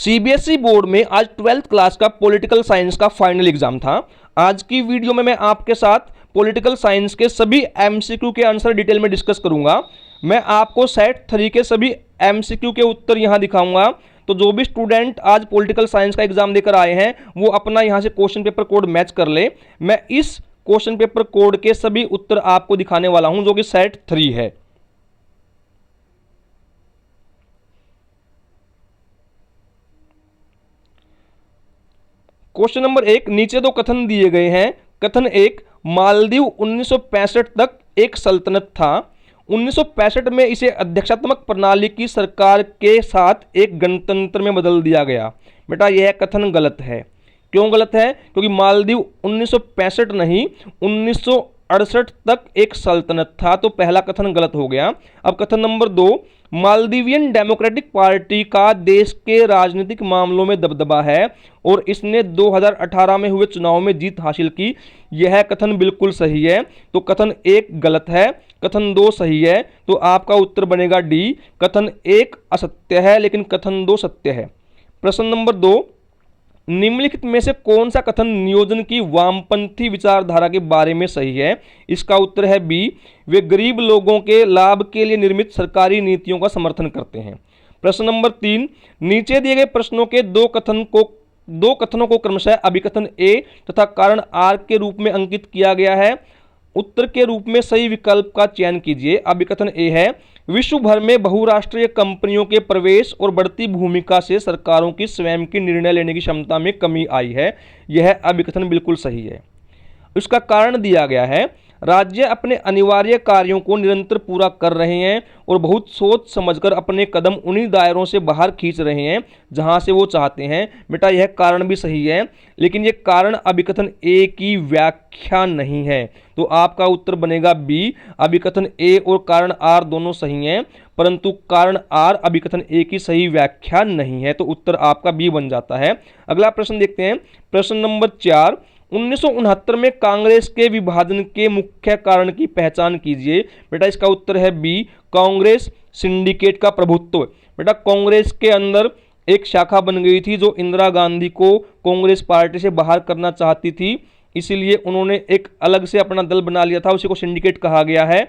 CBSE board में आज 12th class का पॉलिटिकल साइंस का फाइनल एग्जाम था। आज की वीडियो में मैं आपके साथ पॉलिटिकल साइंस के सभी एमसीक्यू के आंसर डिटेल में डिस्कस करूंगा। मैं आपको सेट 3 के सभी एमसीक्यू के उत्तर यहां दिखाऊंगा। तो जो भी स्टूडेंट आज पॉलिटिकल साइंस का एग्जाम देकर आए हैं वो अपना यहां से क्वेश्चन पेपर कोड मैच कर ले। मैं इस क्वेश्चन पेपर कोड के सभी उत्तर आपको दिखाने वाला हूं जो कि सेट 3 है। क्वेश्चन नंबर 1, नीचे दो कथन दिए गए हैं। कथन 1, मालदीव 1965 तक एक सल्तनत था। 1965 में इसे अध्यक्षात्मक प्रणाली की सरकार के साथ एक गणतंत्र में बदल दिया गया। बेटा यह कथन गलत है। क्यों गलत है? क्योंकि मालदीव 1965 नहीं 1968 तक एक सल्तनत था, तो पहला कथन गलत हो गया। अब कथन नंबर 2, मालदीवियन डेमोक्रेटिक पार्टी का देश के राजनीतिक मामलों में दबदबा है और इसने 2018 में हुए चुनाव में जीत हासिल की। यह कथन बिल्कुल सही है, तो कथन 1 गलत है, कथन 2 सही है, तो आपका उत्तर बनेगा डी। कथन 1 असत्य है लेकिन कथन 2 सत्य है। प्रश्न नंबर 2, निम्नलिखित में से कौन सा कथन नियोजन की वामपंथी विचारधारा के बारे में सही है? इसका उत्तर है बी, वे गरीब लोगों के लाभ के लिए निर्मित सरकारी नीतियों का समर्थन करते हैं। प्रश्न नंबर 3, नीचे दिए गए प्रश्नों के दो कथनों को क्रमशः अभिकथन ए तथा कारण आर के रूप में अंकित किया गया है। उत्तर के रूप में सही विकल्प का चयन कीजिए। अभिकथन ए है, विश्व भर में बहुराष्ट्रीय कंपनियों के प्रवेश और बढ़ती भूमिका से सरकारों की स्वयं की निर्णय लेने की क्षमता में कमी आई है। यह अभिकथन बिल्कुल सही है। इसका कारण दिया गया है, राज्य अपने अनिवार्य कार्यों को निरंतर पूरा कर रहे हैं और बहुत सोच समझकर अपने कदम उन्हीं दायरों से बाहर खींच रहे हैं जहां से वो चाहते हैं। बेटा यह कारण भी सही है, लेकिन यह कारण अभिकथन ए की व्याख्या नहीं है, तो आपका उत्तर बनेगा बी। अभिकथन ए और कारण आर दोनों सही हैं, परंतु कारण आर अभिकथन ए की सही व्याख्या नहीं है, तो उत्तर आपका बी बन जाता है। अगला प्रश्न देखते हैं। प्रश्न नंबर 4, 1969 में कांग्रेस के विभाजन के मुख्य कारण की पहचान कीजिए। बेटा इसका उत्तर है बी, कांग्रेस सिंडिकेट का प्रभुत्व। बेटा कांग्रेस के अंदर एक शाखा बन गई थी जो इंदिरा गांधी को कांग्रेस पार्टी से बाहर करना चाहती थी, इसीलिए उन्होंने एक अलग से अपना दल बना लिया था, उसी को सिंडिकेट कहा गया है,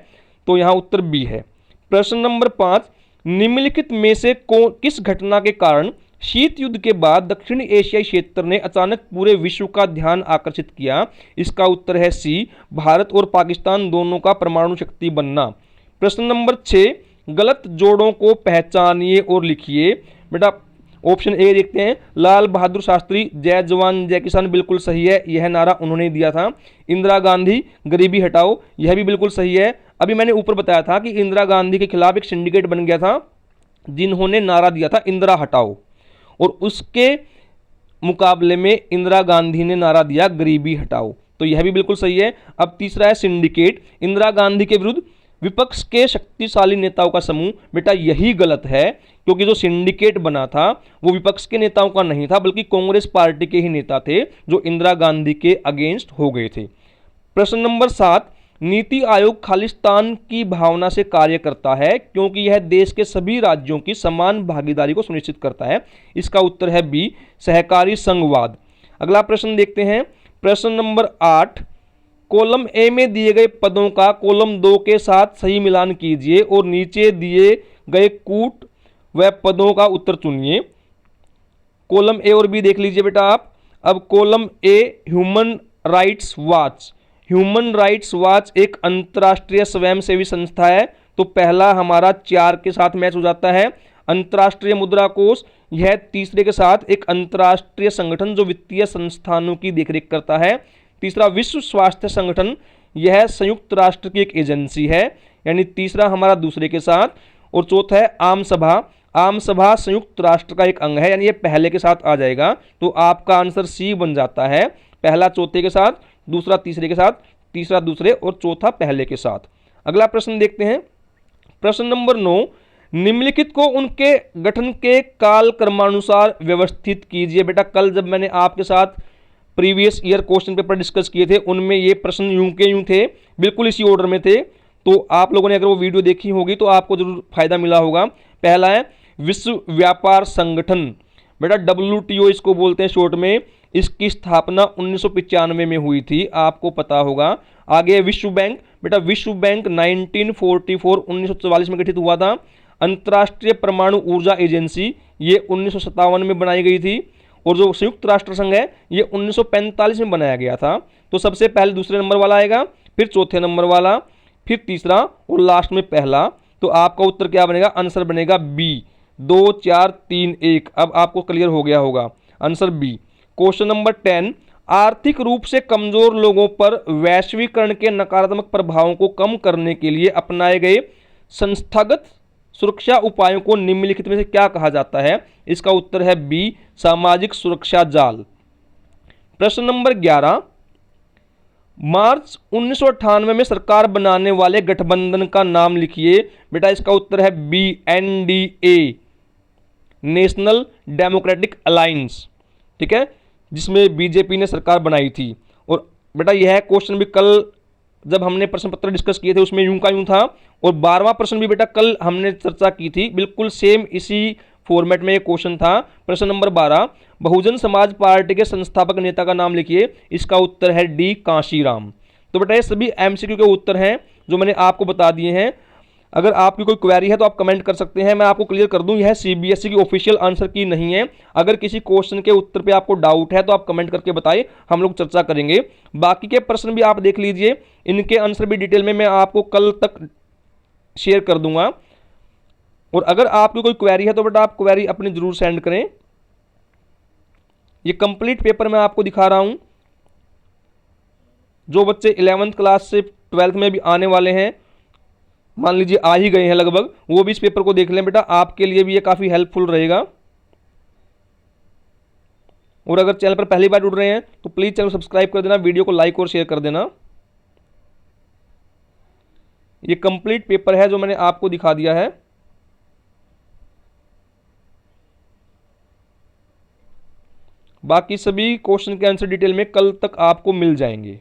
तो यहाँ उत्तर बी है। प्रश्न नंबर 5, निम्नलिखित में से किस घटना के कारण शीत युद्ध के बाद दक्षिण एशियाई क्षेत्र ने अचानक पूरे विश्व का ध्यान आकर्षित किया? इसका उत्तर है सी, भारत और पाकिस्तान दोनों का परमाणु शक्ति बनना। प्रश्न नंबर 6, गलत जोड़ों को पहचानिए और लिखिए। बेटा ऑप्शन ए देखते हैं, लाल बहादुर शास्त्री जय जवान जय किसान बिल्कुल सही है, यह नारा उन्होंने दिया था। इंदिरा गांधी गरीबी हटाओ, यह भी बिल्कुल सही है। अभी मैंने ऊपर बताया था कि इंदिरा गांधी के खिलाफ एक सिंडिकेट बन गया था जिन्होंने नारा दिया था इंदिरा हटाओ, और उसके मुकाबले में इंदिरा गांधी ने नारा दिया गरीबी हटाओ, तो यह भी बिल्कुल सही है। अब तीसरा है सिंडिकेट, इंदिरा गांधी के विरुद्ध विपक्ष के शक्तिशाली नेताओं का समूह। बेटा यही गलत है, क्योंकि जो सिंडिकेट बना था वो विपक्ष के नेताओं का नहीं था, बल्कि कांग्रेस पार्टी के ही नेता थे जो इंदिरा गांधी के अगेंस्ट हो गए थे। प्रश्न नंबर 7, नीति आयोग खालिस्तान की भावना से कार्य करता है क्योंकि यह देश के सभी राज्यों की समान भागीदारी को सुनिश्चित करता है। इसका उत्तर है बी, सहकारी संघवाद। अगला प्रश्न देखते हैं। प्रश्न नंबर 8, कॉलम ए में दिए गए पदों का कॉलम 2 के साथ सही मिलान कीजिए और नीचे दिए गए कूट व पदों का उत्तर चुनिए। कॉलम ए और बी देख लीजिए बेटा आप। अब column A, human rights watch. Human rights watch एक अंतर्राष्ट्रीय स्वयंसेवी संस्था है, तो पहला हमारा 4 के साथ मैच हो जाता है। अंतर्राष्ट्रीय मुद्रा कोष, यह तीसरे के साथ एक अंतर्राष्ट्रीय संगठन जो वित्तीय संस्थानों की देखरेख करता है। तीसरा विश्व स्वास्थ्य संगठन, यह संयुक्त राष्ट्र की एक एजेंसी है, यानी तीसरा हमारा दूसरे के साथ। और चौथा है आम सभा। आम सभा संयुक्त राष्ट्र का एक अंग है, यानी ये पहले के साथ आ जाएगा, तो आपका आंसर सी बन जाता है। पहला चौथे के साथ, दूसरा तीसरे के साथ, तीसरा दूसरे और चौथा पहले के साथ। अगला प्रश्न देखते हैं। प्रश्न नंबर 9, निम्नलिखित को उनके गठन के काल क्रमानुसार व्यवस्थित कीजिए। बेटा कल जब मैंने आपके साथ previous year question paper discuss किए थे उनमें ये प्रश्न यूं के यूं थे, बिल्कुल इसी ऑर्डर में थे, तो आप लोगों ने अगर वो वीडियो देखी होगी तो आपको जरूर फायदा मिला होगा। पहला है विश्व व्यापार संगठन। बेटा WTO इसको बोलते हैं शॉर्ट में। इसकी स्थापना 1995 में हुई थी, आपको पता होगा। आगे विश्व बैंक, बेटा विश्व बैंक 1944 में गठित हुआ था। अंतर्राष्ट्रीय परमाणु ऊर्जा एजेंसी ये 1957 में बनाई गई थी। और जो संयुक्त राष्ट्र संघ है ये 1945 में बनाया गया था। तो सबसे पहले दूसरे नंबर वाला आएगा, फिर चौथे नंबर वाला, फिर तीसरा और लास्ट में पहला। तो आपका उत्तर क्या बनेगा? आंसर बनेगा बी, 2 4 3 1। अब आपको क्लियर हो गया होगा, आंसर बी। क्वेश्चन नंबर 10, आर्थिक रूप से कमजोर लोगों पर वैश्वीकरण के नकारात्मक प्रभावों को कम करने के लिए अपनाए गए संस्थागत सुरक्षा उपायों को निम्नलिखित में से क्या कहा जाता है? इसका उत्तर है बी, सामाजिक सुरक्षा जाल। प्रश्न नंबर 11, मार्च 1998 में सरकार बनाने वाले गठबंधन का नाम लिखिए। बेटा इसका उत्तर है B, NDA, national democratic alliance, ठीक है, जिसमें बीजेपी ने सरकार बनाई थी। और बेटा यह क्वेश्चन भी कल जब हमने प्रश्न पत्र डिस्कस किए थे उसमें यूं का यूं था। और 12वां प्रश्न भी बेटा कल हमने चर्चा की थी, बिल्कुल सेम इसी फॉर्मेट में एक क्वेश्चन था। प्रश्न नंबर 12, बहुजन समाज पार्टी के संस्थापक नेता का नाम लिखिए। इसका उत्तर है डी, कांशीराम। तो बेटा ये सभी MCQ के उत्तर हैं जो मैंने आपको बता दिए हैं। अगर आपकी कोई क्वेरी है तो आप कमेंट कर सकते हैं, मैं आपको क्लियर कर दूं। यह CBSE की ऑफिशियल आंसर की नहीं है। अगर किसी क्वेश्चन के उत्तर पे आपको डाउट है तो आप कमेंट करके बताइए, हम लोग चर्चा करेंगे। बाकी के प्रश्न भी आप देख लीजिए, इनके आंसर भी डिटेल में मैं आपको कल तक शेयर कर दूंगा। और अगर आपकी कोई क्वेरी है तो बेटा आप क्वेरी अपनी जरूर सेंड करें। ये कंप्लीट पेपर मैं आपको दिखा रहा हूं। जो बच्चे 11th क्लास से 12th में भी आने वाले हैं, मान लीजिए आ ही गए हैं लगभग, वो भी इस पेपर को देख लें बेटा, आपके लिए भी ये काफ़ी हेल्पफुल रहेगा। और अगर चैनल पर पहली बार जुड़ रहे हैं तो प्लीज़ चैनल सब्सक्राइब कर देना, वीडियो को लाइक और शेयर कर देना। ये कंप्लीट पेपर है जो मैंने आपको दिखा दिया है। बाकी सभी क्वेश्चन के आंसर डिटेल में कल तक आपको मिल जाएंगे।